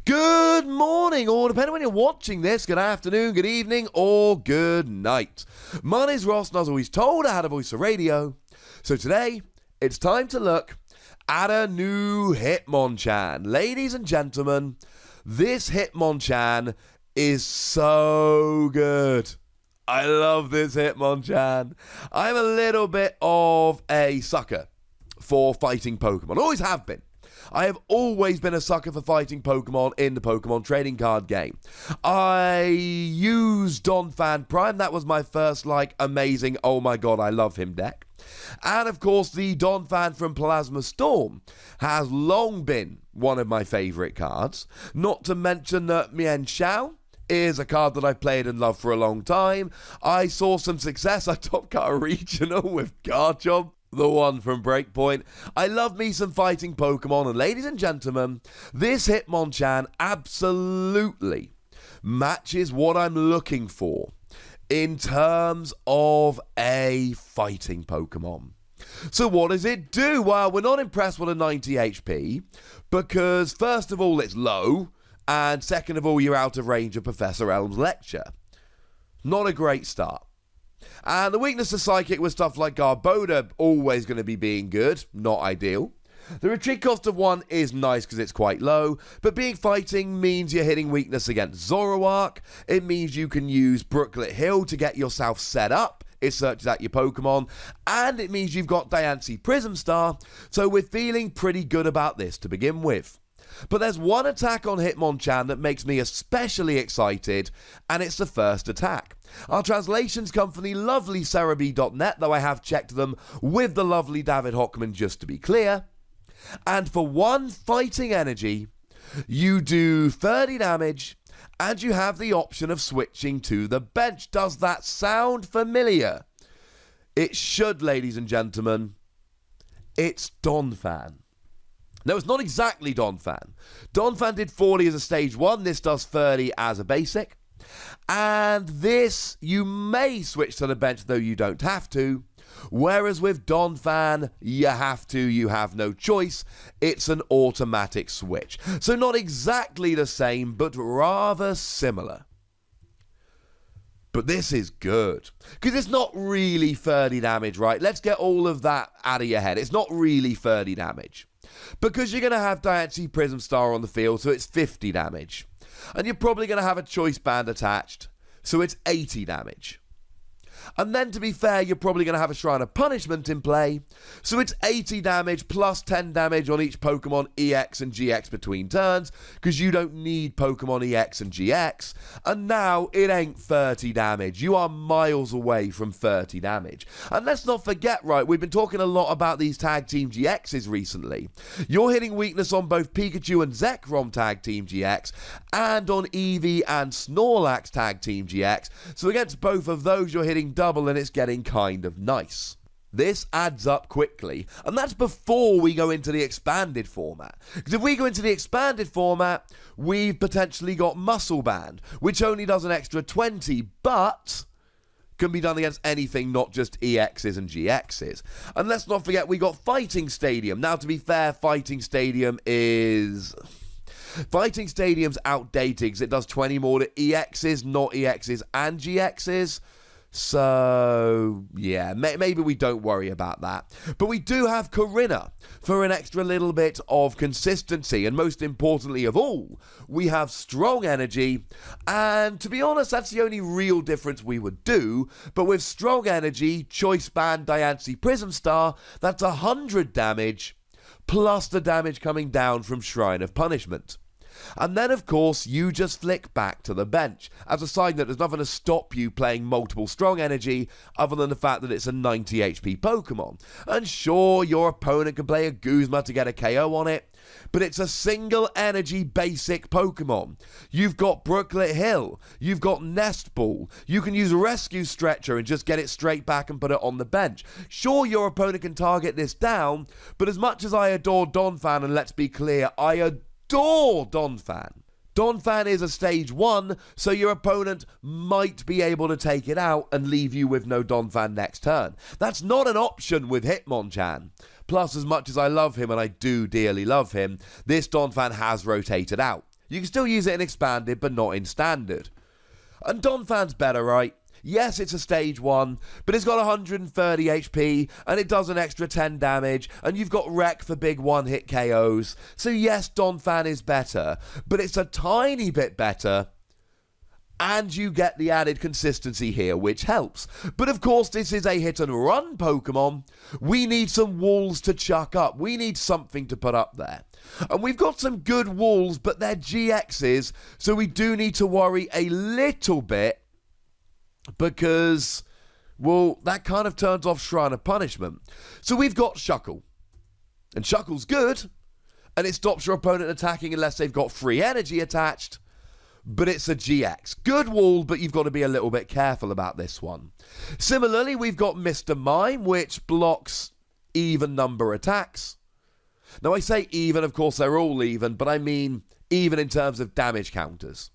Good morning, or depending on when you're watching this, good afternoon, good evening, or good night. My name's Ross, and as always told, I had a voice for radio. So today, it's time to look at a new Hitmonchan. Ladies and gentlemen, this Hitmonchan is so good. I love this Hitmonchan. I'm a little bit of a sucker for fighting Pokemon. Always have been. I have always been a sucker for fighting Pokemon in the Pokemon trading card game. I used Donphan Prime. That was my first, amazing, oh my god, I love him deck. And, of course, the Donphan from Plasma Storm has long been one of my favourite cards. Not to mention that Mian Xiao is a card that I've played and loved for a long time. I saw some success. I top cut a regional with Garchomp, the one from Breakpoint. I love me some fighting Pokemon, and ladies and gentlemen, this Hitmonchan absolutely matches what I'm looking for in terms of a fighting Pokemon. So what does it do? Well, we're not impressed with a 90 HP, because first of all, it's low, and second of all, you're out of range of Professor Elm's lecture. Not a great start. And the weakness to Psychic with stuff like Garbodor always going to be being good, not ideal. The retreat cost of 1 is nice because it's quite low, but being fighting means you're hitting weakness against Zoroark. It means you can use Brooklet Hill to get yourself set up. It searches out your Pokemon, and it means you've got Diancie Prism Star, so we're feeling pretty good about this to begin with. But there's one attack on Hitmonchan that makes me especially excited, and it's the first attack. Our translations come from the lovely Cerebi.net, though I have checked them with the lovely David Hochmann just to be clear. And for 1 fighting energy, you do 30 damage, and you have the option of switching to the bench. Does that sound familiar? It should, ladies and gentlemen. It's Donphan. No, it's not exactly Donphan. Donphan did 40 as a stage 1. This does 30 as a basic. And this, you may switch to the bench, though you don't have to. Whereas with Donphan, you have to, you have no choice. It's an automatic switch. So not exactly the same, but rather similar. But this is good, because it's not really 30 damage, right? Let's get all of that out of your head. It's not really 30 damage. Because you're going to have Diancie Prism Star on the field, so it's 50 damage. And you're probably going to have a Choice Band attached, so it's 80 damage. And then, to be fair, you're probably going to have a Shrine of Punishment in play, so it's 80 damage plus 10 damage on each Pokemon EX and GX between turns, because you don't need Pokemon EX and GX, and now it ain't 30 damage. You are miles away from 30 damage. And let's not forget, right, we've been talking a lot about these Tag Team GXs recently. You're hitting weakness on both Pikachu and Zekrom Tag Team GX, and on Eevee and Snorlax Tag Team GX, so against both of those you're hitting double, and it's getting kind of nice. This adds up quickly, and that's before we go into the expanded format. Because if we go into the expanded format, we've potentially got Muscle Band, which only does an extra 20, but can be done against anything, not just EXs and GXs. And let's not forget, we got Fighting Stadium. Now, to be fair, Fighting Stadium's outdated because it does 20 more to EXs, not EXs and GXs. So, yeah, maybe we don't worry about that. But we do have Corinna for an extra little bit of consistency. And most importantly of all, we have Strong Energy. And to be honest, that's the only real difference we would do. But with Strong Energy, Choice Band, Diancie Prism Star, that's 100 damage, plus the damage coming down from Shrine of Punishment. And then, of course, you just flick back to the bench. As a side note, there's nothing to stop you playing multiple Strong Energy other than the fact that it's a 90 HP Pokemon. And sure, your opponent can play a Guzma to get a KO on it, but it's a single energy basic Pokemon. You've got Brooklet Hill, you've got Nest Ball, you can use Rescue Stretcher and just get it straight back and put it on the bench. Sure, your opponent can target this down, but as much as I adore Donphan, and let's be clear, I adore Donphan. Donphan is a stage 1, so your opponent might be able to take it out and leave you with no Donphan next turn. That's not an option with Hitmonchan. Plus, as much as I love him, and I do dearly love him, this Donphan has rotated out. You can still use it in Expanded, but not in Standard. And Donphan's better, right? Yes, it's a stage 1, but it's got 130 HP, and it does an extra 10 damage, and you've got Wreck for big one-hit KOs. So yes, Donphan is better, but it's a tiny bit better, and you get the added consistency here, which helps. But of course, this is a hit-and-run Pokemon. We need some walls to chuck up. We need something to put up there. And we've got some good walls, but they're GXs, so we do need to worry a little bit, because, well, that kind of turns off Shrine of Punishment. So we've got Shuckle. And Shuckle's good, and it stops your opponent attacking unless they've got free energy attached, but it's a GX. Good wall, but you've got to be a little bit careful about this one. Similarly, we've got Mr. Mime, which blocks even number attacks. Now, I say even, of course, they're all even, but I mean even in terms of damage counters.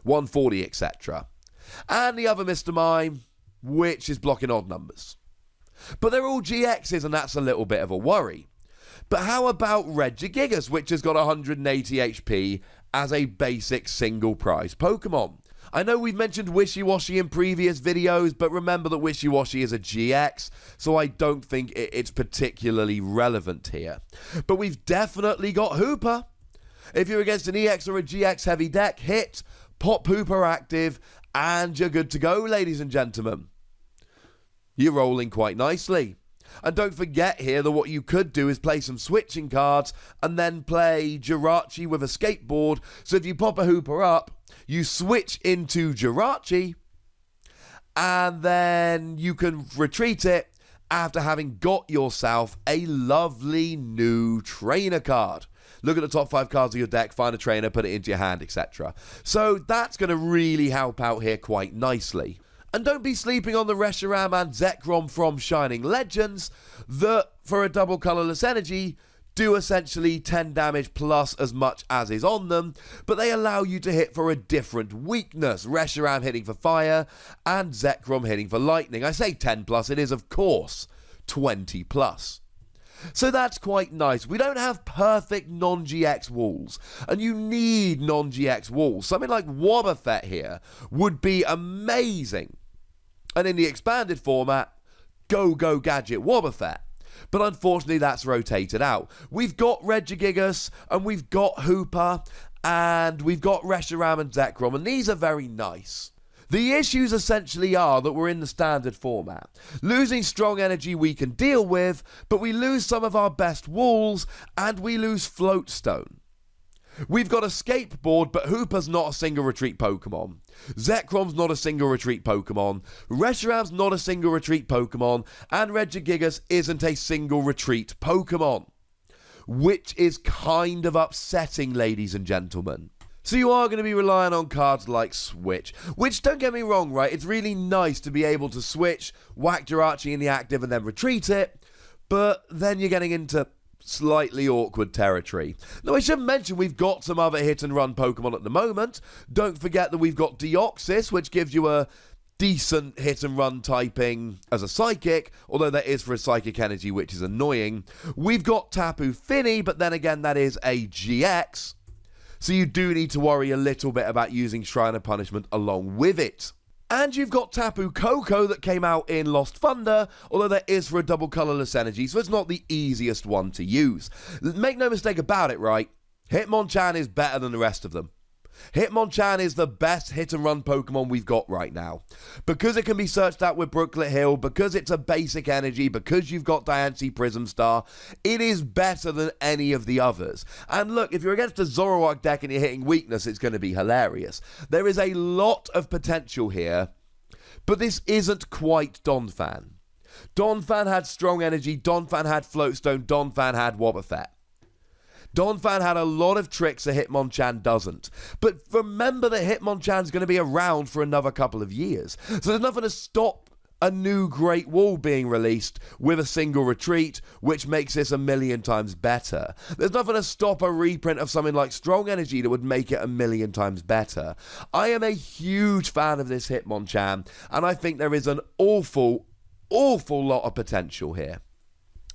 140, etc. And the other Mr. Mime, which is blocking odd numbers. But they're all GXs, and that's a little bit of a worry. But how about Regigigas, which has got 180 HP as a basic single prize Pokemon? I know we've mentioned Wishy-Washy in previous videos, but remember that Wishy-Washy is a GX, so I don't think it's particularly relevant here. But we've definitely got Hooper. If you're against an EX or a GX heavy deck, hit, pop Hooper active, and you're good to go, ladies and gentlemen. You're rolling quite nicely. And don't forget here that what you could do is play some switching cards and then play Jirachi with a skateboard. So if you pop a Hooper up, you switch into Jirachi, and then you can retreat it after having got yourself a lovely new trainer card. Look at the top 5 cards of your deck, find a trainer, put it into your hand, etc. So that's going to really help out here quite nicely. And don't be sleeping on the Reshiram and Zekrom from Shining Legends that, for a double colourless energy, do essentially 10 damage plus as much as is on them, but they allow you to hit for a different weakness. Reshiram hitting for fire and Zekrom hitting for lightning. I say 10 plus, it is of course 20 plus. So that's quite nice. We don't have perfect non-GX walls, and you need non-GX walls. Something like Wobbuffet here would be amazing. And in the expanded format, go Gadget Wobbuffet. But unfortunately, that's rotated out. We've got Regigigas, and we've got Hooper, and we've got Reshiram and Zekrom, and these are very nice. The issues essentially are that we're in the standard format. Losing strong energy we can deal with, but we lose some of our best walls, and we lose Floatstone. We've got Escape Board, but Hooper's not a single retreat Pokemon. Zekrom's not a single retreat Pokemon. Reshiram's not a single retreat Pokemon. And Regigigas isn't a single retreat Pokemon. Which is kind of upsetting, ladies and gentlemen. So you are going to be relying on cards like Switch, which, don't get me wrong, right, it's really nice to be able to switch, whack Jirachi in the active and then retreat it, but then you're getting into slightly awkward territory. Now, I should mention we've got some other hit-and-run Pokemon at the moment. Don't forget that we've got Deoxys, which gives you a decent hit-and-run typing as a Psychic, although that is for a Psychic Energy, which is annoying. We've got Tapu Fini, but then again, that is a GX. So you do need to worry a little bit about using Shrine of Punishment along with it. And you've got Tapu Koko that came out in Lost Thunder, although that is for a double colourless energy, so it's not the easiest one to use. Make no mistake about it, right? Hitmonchan is better than the rest of them. Hitmonchan is the best hit-and-run Pokemon we've got right now. Because it can be searched out with Brooklet Hill, because it's a basic energy, because you've got Diancie Prism Star, it is better than any of the others. And look, if you're against a Zoroark deck and you're hitting weakness, it's going to be hilarious. There is a lot of potential here, but this isn't quite Donphan. Donphan had strong energy, Donphan had Floatstone, Donphan had Wobbuffet. Donphan had a lot of tricks that Hitmonchan doesn't. But remember that Hitmonchan's going to be around for another couple of years. So there's nothing to stop a new Great Wall being released with a single retreat, which makes this a million times better. There's nothing to stop a reprint of something like Strong Energy that would make it a million times better. I am a huge fan of this Hitmonchan, and I think there is an awful lot of potential here.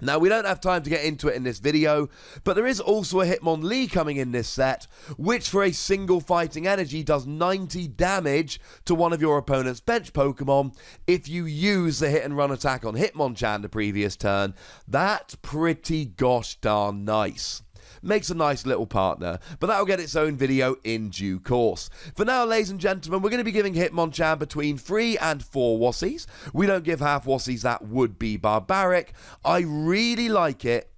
Now, we don't have time to get into it in this video, but there is also a Hitmonlee coming in this set, which for a single fighting energy does 90 damage to one of your opponent's bench Pokemon if you use the hit and run attack on Hitmonchan the previous turn. That's pretty gosh darn nice. Makes a nice little partner, but that'll get its own video in due course. For now, ladies and gentlemen, we're going to be giving Hitmonchan between 3 and 4 Wossies. We don't give half Wossies, that would be barbaric. I really like it,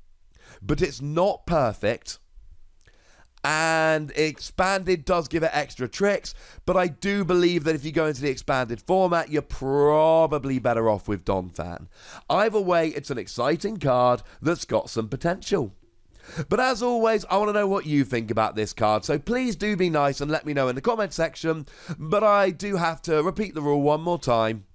but it's not perfect. And expanded does give it extra tricks, but I do believe that if you go into the expanded format, you're probably better off with Donphan. Either way, it's an exciting card that's got some potential. But as always, I want to know what you think about this card, so please do be nice and let me know in the comment section. But I do have to repeat the rule one more time.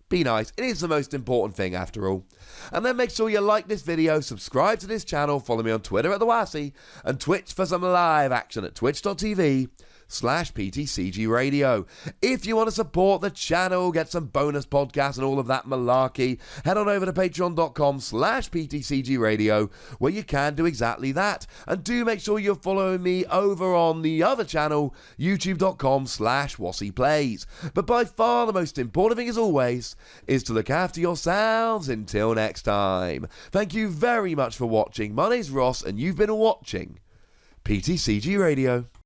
Be nice. It is the most important thing after all. And then make sure you like this video, subscribe to this channel, follow me on Twitter at @TheWassy, and Twitch for some live action at twitch.tv/PTCGRadio. If you want to support the channel, get some bonus podcasts and all of that malarkey, head on over to patreon.com/PTCGRadio, where you can do exactly that. And do make sure you're following me over on the other channel, youtube.com/WassyPlays. But by far the most important thing, as always, is to look after yourselves. Until next time. Thank you very much for watching. My name's Ross, and you've been watching PTCG Radio.